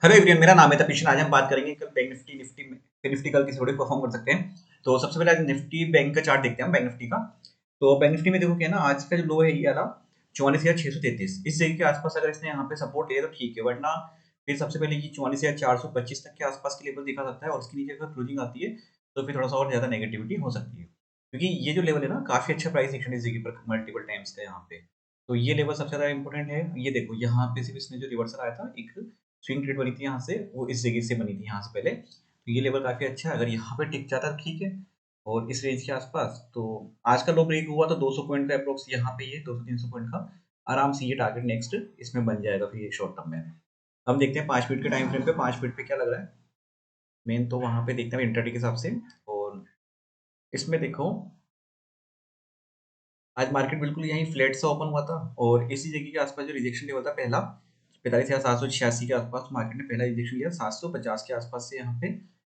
Hello everyone, मेरा नाम है तपीशन। आज हम बात करेंगे कल बैंक निफ्टी निफ्टी कल किस थोड़े परफॉर्म कर सकते हैं। तो सबसे पहले आज निफ्टी बैंक का चार्ट देखते हैं हम बैंक निफ्टी का। तो बैंक निफ्टी में देखो क्या है ना, आज का जो लो है ये वाला 44,633 इस जगह के आसपास अगर इसने यहाँ पे सपोर्ट लिया तो ठीक है, वरना फिर सबसे पहले ये 44,425 तक के आसपास के लेवल दिखा सकता है और उसके नीचे अगर क्लोजिंग आती है तो फिर थोड़ा सा और ज्यादा नेगेटिविटी हो सकती है, क्योंकि ये जो लेवल है ना काफी अच्छा प्राइस एक्शन इस जगह पर मल्टीपल टाइम्स का यहाँ पे। तो ये लेवल सबसे ज्यादा इंपॉर्टेंट है। ये देखो यहाँ पे सिर्फ इसने जो रिवर्सल आया था, एक स्विंग ट्रेड बनी थी यहाँ से, वो इस जगह से बनी थी यहाँ से पहले। तो ये लेवल काफी अच्छा है, अगर यहाँ पे टिक जाता तो ठीक है और इस रेंज के आसपास। तो आज का लो ब्रेक हुआ तो 200 पॉइंट का अप्रोक्स यहाँ पे ये 200-300 पॉइंट का आराम से ये टारगेट नेक्स्ट इसमें बन जाएगा फिर ये शॉर्ट टर्म में। हम देखते हैं 5 मिनट के टाइम फ्रेम पे, 5 मिनट पे क्या लग रहा है मेन, तो वहां पे देखते हैं इंटरडे के हिसाब से। और इसमें देखो आज मार्केट बिल्कुल यहीं फ्लैट सा ओपन हुआ था और इसी जगह के आसपास जो रिजेक्शन लेवल था पहला 45,786 के आसपास मार्केट ने पहला रिजेक्शन लिया, 750 के आसपास से यहाँ पे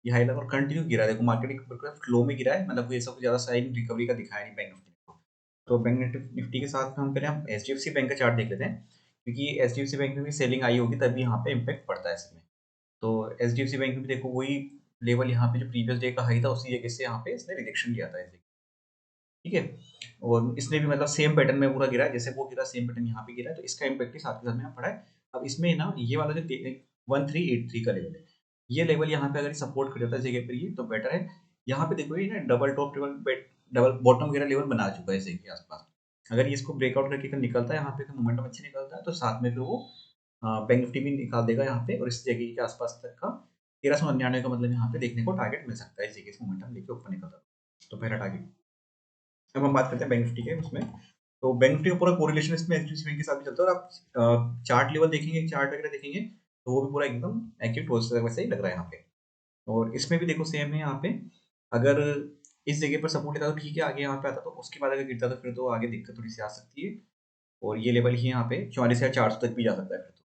ये हाई लगा और कंटिन्यू गिरा। देखो मार्केट एक बिल्कुल फ्लो में गिरा है, मतलब कोई ऐसा कुछ ज्यादा साइन रिकवरी का दिखाया नहीं बैंक निफ्टी को। तो बैंक निफ्टी के साथ में हम पहले हम एचडीएफसी बैंक का चार्ट देख लेते हैं, क्योंकि एचडीएफसी बैंक में भी सेलिंग आई होगी तभी यहाँ पे इम्पैक्ट पड़ता है इसमें। तो एचडीएफसी बैंक में भी देखो वही लेवल यहाँ पे जो प्रीवियस डे का हाई था उसी जगह से यहाँ पे इसने रिजेक्शन लिया था, ठीक है। और इसने भी मतलब सेम पैटर्न में पूरा गिरा है, जैसे वो गिरा सेम पैटर्न यहाँ पे गिरा है, तो इसका इम्पैक्ट ही साथ के साथ में यहाँ पड़ा है। अब इसमें ना ये वाला जो 1383 का लेवल है, ये लेवल यहाँ पे अगर सपोर्ट कर जाता है इस जगह पर ये तो बेटर है। यहाँ पे देखो ये ना डबल टॉप डबल बॉटम वगैरह लेवल बना चुका है इस जगह के आसपास। अगर ये इसको ब्रेकआउट करके कल निकलता है यहाँ पे, मोमेंटम अच्छा निकलता है तो साथ में फिर वो बैंक निफ्टी भी निकाल देगा यहाँ पे और इस जगह के आसपास तक का 1399 का मतलब यहाँ पे देखने को टारगेट मिल सकता है इस जगह से मोमेंटम लेके ऊपर निकलता है। तो पहला टारगेट। अब हम बात करते हैं बैंक निफ्टी के उसमें। तो बैंक निफ्टी का पूरा कोरिलेशन इसमें एचडीएफसी बैंक के साथ भी चलता है और आप चार्ट लेवल देखेंगे, चार्ट वगैरह देखेंगे तो वो भी पूरा एकदम एक्यूट वैसे ही लग रहा है यहाँ पे। और इसमें भी देखो सेम है यहाँ पे, अगर इस जगह पर सपोर्ट लेता तो ठीक है, आगे यहाँ पे आता तो उसके बाद अगर गिरता तो फिर तो आगे दिक्कत थोड़ी सी आ सकती है। और ये लेवल ही यहाँ पे 44,400 तक भी जा सकता है फिर तो,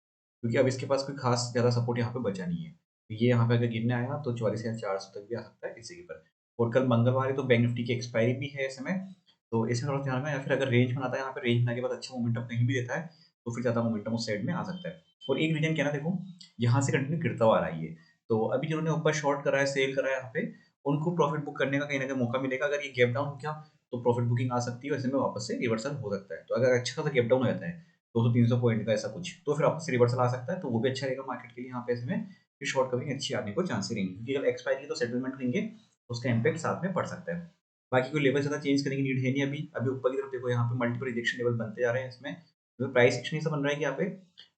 क्योंकि अब इसके पास कोई खास ज़्यादा सपोर्ट यहाँ पे बचा नहीं है। तो ये यहाँ पे अगर गिरने आया तो 44,400 तक भी आ सकता है इस जगह पर। और कल मंगलवार है तो बैंक निफ्टी की एक्सपायरी भी है इस समय, तो इसमें थोड़ा ध्यान रखना। या फिर अगर रेंज बनाता है यहाँ पे, रेंज बनाने के बाद अच्छा मोमेंटम कहीं भी देता है तो फिर ज़्यादा मोमेंटम उस साइड में आ सकता है। और एक रीजन क्या है ना, देखो यहाँ से कंटिन्यू गिरता हुआ आ रहा है ये, तो अभी जिन्होंने ऊपर शॉर्ट करा है, सेल करा है यहाँ पे, उनको प्रॉफिट बुक करने का कहीं ना कहीं मौका मिलेगा। अगर ये गैप डाउन हो गया तो प्रॉफिट बुकिंग आ सकती है, वैसे में वापस से रिवर्सल हो सकता है। तो अगर अच्छा खासा गैप डाउन हो जाता है 200-300 पॉइंट का ऐसा कुछ, तो फिर वापस से रिवर्सल आ सकता है, तो वो भी अच्छा रहेगा मार्केट के लिए। यहाँ पे ऐसे में फिर शॉर्ट कवरिंग अच्छी आने को चांस रहेंगे, क्योंकि अगर एक्सपायरी तो सेटलमेंट होंगे तो उसका इम्पैक्ट साथ में पड़ सकता है। बाकी कोई लेवल ज़्यादा चेंज करने की नीड है नहीं अभी। अभी ऊपर की तरफ देखो यहाँ पे मल्टीपल रिजेक्शन लेवल बनते जा रहे हैं इसमें, तो प्राइस एक्शन ऐसा बन रहा है कि यहाँ पे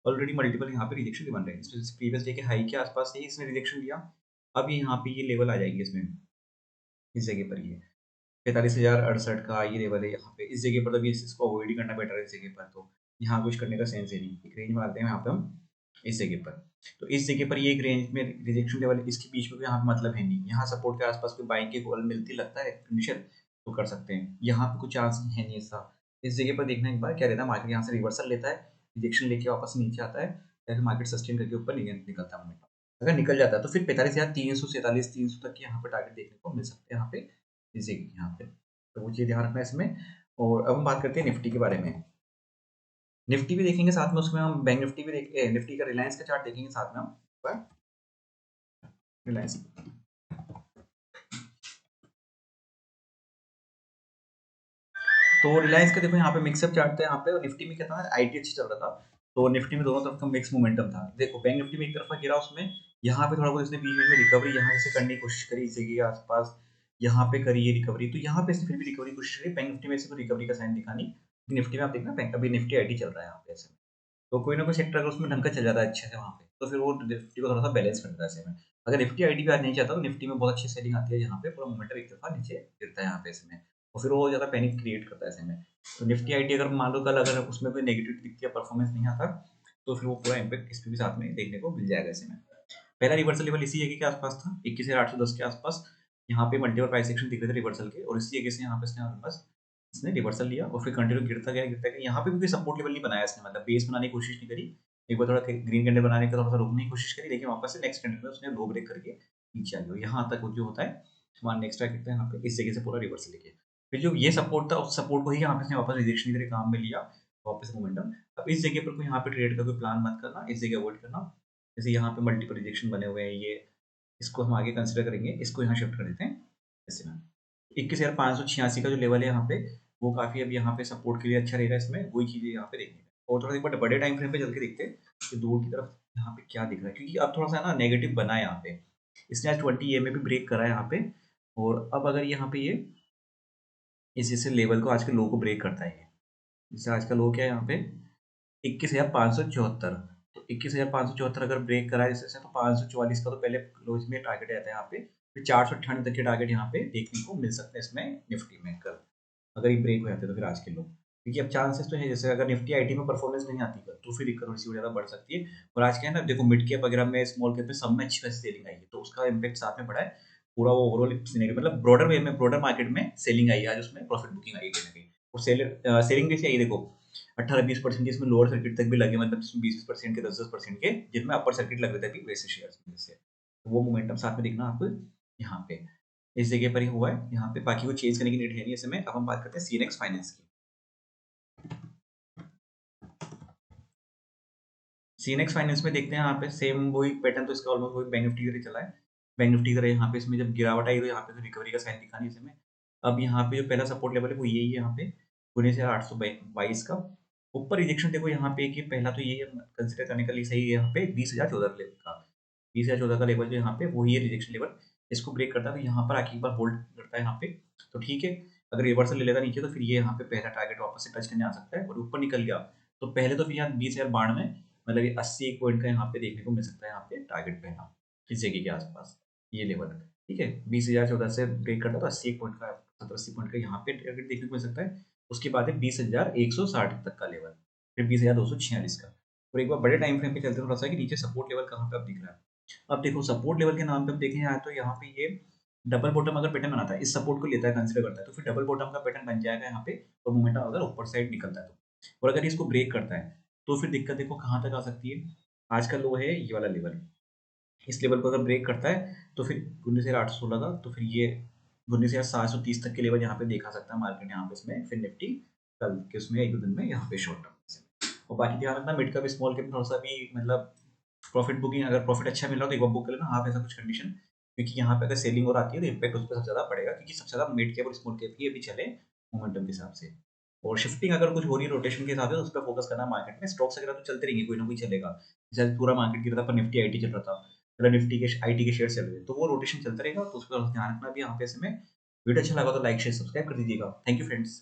ऑलरेडी मल्टीपल यहाँ पे रिजेक्शन बन रहे हैं। प्रीवियस डे के हाई के आसपास से ही इसने रिजेक्शन लिया, अब यहाँ पे ये लेवल आ जाएगी इसमें, इस जगह पर ये 45,068 का ये लेवल है यहाँ पे। इस जगह पर तो अभी इसको अवॉइड ही करना बेटर है इस जगह पर, तो यहाँ कुछ करने का सेंस है नहीं। एक रेंज मारते हैं यहाँ पे हम इस जगह पर, तो इस जगह पर ये एक रेंज में रिजेक्शन लेवल, इसके बीच में भी यहाँ पे मतलब है नहीं। यहाँ सपोर्ट के आसपास कोई बाइंग की कॉल मिलती लगता है इनिशियल तो कर सकते हैं, यहाँ पे कुछ चांस है नहीं ऐसा। इस जगह पर देखना एक बार क्या रहता है, मार्केट यहाँ से रिवर्सल लेता है, रिजेक्शन लेके वापस नीचे आता है, या फिर मार्केट सस्टेन करके ऊपर निकलता है मोमेंटम। अगर निकल जाता है तो फिर 45,347 तक के यहाँ पे टारगेट देखने को मिल सकते हैं यहाँ पे इसी यहाँ पे। तो वो चीज़ ध्यान रखना है इसमें। और अब हम बात करते हैं निफ्टी के बारे में। निफ्टी भी देखेंगे साथ में, उसमें हम बैंक निफ्टी भी निफ्टी का रिलायंस का चार्ट देखेंगे साथ में हम। रिलायंस, तो रिलायंस का देखो यहाँ पे मिक्सअप चार्ट था यहाँ पे, और निफ्टी में क्या था, आईटी अच्छी चल रहा था, तो निफ्टी में दोनों तरफ का मिक्स मोमेंटम था। देखो बैंक निफ्टी में एक तरफा गिरा, उसमें यहाँ पे थोड़ा बहुत इसने बीच में रिकवरी यहाँ से करने की कोशिश करी इस जगह के आसपास, यहाँ पे करी ये रिकवरी, तो यहाँ पे इसने फिर भी रिकवरी की कोशिश करी। बैंक निफ्टी में से कोई रिकवरी का साइन दिखा नहीं। निफ्टी में आप देखना बैंक, अभी निफ्टी आईटी चल रहा है यहाँ पे ऐसे में। तो कोई ना कोई सेक्टर अगर उसमें ढंग का चल जाता है अच्छे से वहाँ पे, तो फिर वो निफ्टी को थोड़ा सा बैलेंस कर देता है ऐसे में। अगर निफ्टी आईटी भी आज नहीं चाहता तो निफ्टी में बहुत अच्छी सेलिंग आती है, यहाँ पे पूरा मोमेंटम एक तरफा नीचे गिरता है यहाँ पे इसमें, और फिर वो ज़्यादा पैनिक क्रिएट करता है ऐसे में। तो निफ्टी आईटी अगर मान लो कल अगर उसमें कोई नेगेटिव दिखती है, परफॉर्मेंस नहीं आता, तो फिर वो पूरा इम्पैक्ट इस पे भी साथ में देखने को मिल जाएगा ऐसे में। पहला रिवर्सल लेवल इसी जगह के आसपास था, 21,810 के आसपास। यहाँ पे मल्टीपल प्राइस एक्शन दिख रहे थे रिवर्सल के, और इसी जगह से यहाँ पे इसने बस इसने रिवर्सल लिया और फिर कंटिन्यू गिरता गया। यहाँ पे भी कोई सपोर्ट लेवल नहीं बनाया इसने, मतलब बेस बनाने की कोशिश नहीं करी। एक बार थोड़ा ग्रीन कैंडल बनाने का थोड़ा सा रोकने की कोशिश करी, लेकिन वापस से नेक्स्ट कैंडल में उसने लो ब्रेक करके नीचे आ गया। यहाँ तक जो होता है हमारा नेक्स्ट ट्रैक करता है यहाँ पे इस जगह से पूरा रिवर्सल लेके, फिर जो ये सपोर्ट था उस सपोर्ट को ही यहाँ पे इसने वापस रिजेक्शन की तरह काम में लिया, वापस मोमेंटम। अब इस जगह पर कोई यहाँ पे ट्रेड का कोई प्लान मत करना, इस जगह अवॉइड करना। जैसे यहाँ पे मल्टीपल रिजेक्शन बने हुए हैं, ये इसको हम आगे कंसिडर करेंगे, इसको यहाँ शिफ्ट कर देते हैं ऐसे में। 21,586 का जो लेवल है यहाँ पे, वो काफ़ी अब यहाँ पे सपोर्ट के लिए अच्छा रहेगा, इसमें वही चीज़ें यहाँ पे देखने को। और थोड़ा एक बार बड़े टाइम फ्रेम पे चल के देखते हैं कि दूर की तरफ यहाँ पे क्या दिख रहा है, क्योंकि अब थोड़ा सा ना नेगेटिव बना है यहाँ पे। इसने आज 20 EMA भी ब्रेक करा है यहाँ पे, और अब अगर यहाँ पे ये इस जैसे लेवल को, आज के लो को ब्रेक करता है ये, जैसे आज का लो क्या है यहाँ पे 21,574, तो 21,574 अगर ब्रेक करा है जैसे, तो 544 का तो पहले क्लोज में टारगेट रहता है यहाँ पे, फिर 498 तक के टारगेट यहाँ पे देखने को मिल सकते हैं इसमें निफ्टी में कल, अगर ये ब्रेक हो जाते हैं तो फिर आज के लो। क्योंकि अब चांसेस तो है, जैसे अगर निफ्टी आईटी में परफॉर्मेंस नहीं आती कल, तो फिर दिक्कत थोड़ी सी ज़्यादा बढ़ सकती है। और आज क्या है ना, देखो मिड कैप वगैरह में, स्मॉल कैप में, सब में अच्छी खासी सेलिंग आई है, तो उसका इम्पैक्ट साथ में पड़ा है। पूरा वो ओवरऑल सिनेरियो, मतलब ब्रॉडर वे में, ब्रॉडर मार्केट में सेलिंग आई है आज, उसमें प्रॉफिट बुकिंग आई है कहीं ना कहीं। और सेलिंग कैसी आई देखो, 18-20% इसमें लोअर सर्किट तक भी लगे, मतलब जिसमें 20% के, 10-10% के, जिनमें अपर सर्किट लग रहे थे अभी वैसे शेयर्स में जैसे, तो वो मोमेंटम साथ में देखना आप यहाँ पे इस जगह पर ही हुआ है। यहाँ पे बाकी को चेंज करने की नीड है नहीं ऐसे में। अब हम बात करते हैं सीनेक्स फाइनेंस की। सीनेक्स फाइनेंस में देखते हैं यहाँ पे सेम वही पैटर्न, तो इसका ऑलमोस्ट वही बैंक निफ्टी की तरह चला है। बैंक निफ्टी की तरह यहाँ पे इसमें जब गिरावट आई तो यहाँ पे तो रिकवरी का साइन दिखा नहीं इसमें। अब यहाँ पे जो पहला सपोर्ट लेवल है वो यही है, यहाँ पे 19,822 का। ऊपर रिजेक्शन देखो यहाँ पे कि पहला तो ये कंसिडर करने के लिए सही है, यहाँ पे 20,014 लेवल का, 20,014 का लेवल जो यहाँ पे वही है रिजेक्शन लेवल। इसको ब्रेक करता है तो यहाँ पर आके एक बार होल्ड करता है यहाँ पे, तो ठीक है। अगर रिवर्सल ले लेता नीचे तो फिर ये यहाँ पे पहला टारगेट वापस से टच करने आ सकता है, और ऊपर निकल गया तो पहले तो फिर यहाँ 20,092, मतलब ये 80 एक पॉइंट का यहाँ पे देखने को मिल सकता है, यहाँ पे टारगेट पहला इस जगह के आसपास ये लेवल, ठीक है। 20,014 से ब्रेक करता है तो 80 एक पॉइंट का, 70-80 पॉइंट का यहाँ पे टारगेट देखने को मिल सकता है। उसके बाद है 20,160 तक का लेवल, फिर 20,246 का। और एक बार बड़े टाइम फ्रेम पे चलते थोड़ा सा कि नीचे सपोर्ट लेवल कहाँ पे अब दिख रहा है। अब देखो सपोर्ट लेवल के नाम पे हम देखें यहाँ, तो यहाँ पे ये डबल बॉटम अगर पैटर्न बनाता है, इस सपोर्ट को लेता है, कंसिडर करता है, तो फिर डबल बॉटम का पैटर्न बन जाएगा यहाँ पे, और मोमेंटम अगर ऊपर साइड निकलता है तो। और अगर इसको ब्रेक करता है तो फिर दिक्कत देखो कहाँ तक आ सकती है। आज का लो है ये वाला लेवल, इस लेवल को अगर ब्रेक करता है तो फिर 19,816 का, तो फिर ये 19,730 तक के लेवल यहाँ पे देखा सकता है मार्केट, यहाँ पे इसमें फिर निफ्टी कल के उसमें एक दो दिन में यहाँ पे शॉर्ट टर्म। और बाकी ध्यान रखना मिड का भी स्मॉल कैप थोड़ा सा भी, मतलब प्रॉफिट बुकिंग, अगर प्रॉफिट अच्छा मिल रहा हो तो एक बार बुक कर लेना हाफ, ऐसा कुछ कंडीशन। क्योंकि यहाँ पे अगर सेलिंग और आती है तो इम्पैक्ट उस पर सबसे ज़्यादा पड़ेगा, क्योंकि सबसे ज़्यादा मिड कैप और स्मॉल कैप ही अभी चले मोमेंटम के हिसाब से। और शिफ्टिंग अगर कुछ हो रही है रोटेशन के हिसाब से, तो उस पर फोकस करना मार्केट में। स्टॉक्स वगैरह तो चलते रहेंगे, कोई ना कोई चलेगा। जैसे पूरा मार्केट गिर रहा था पर निफ्टी आईटी चल रहा था, मतलब निफ्टी के आईटी के शेयर चल रहे थे, तो वो रोटेशन चलता रहेगा, तो उस पर ध्यान रखना भी यहाँ पे। इसमें वीडियो अच्छा लगा तो लाइक शेयर सब्सक्राइब कर दीजिएगा। Thank you friends.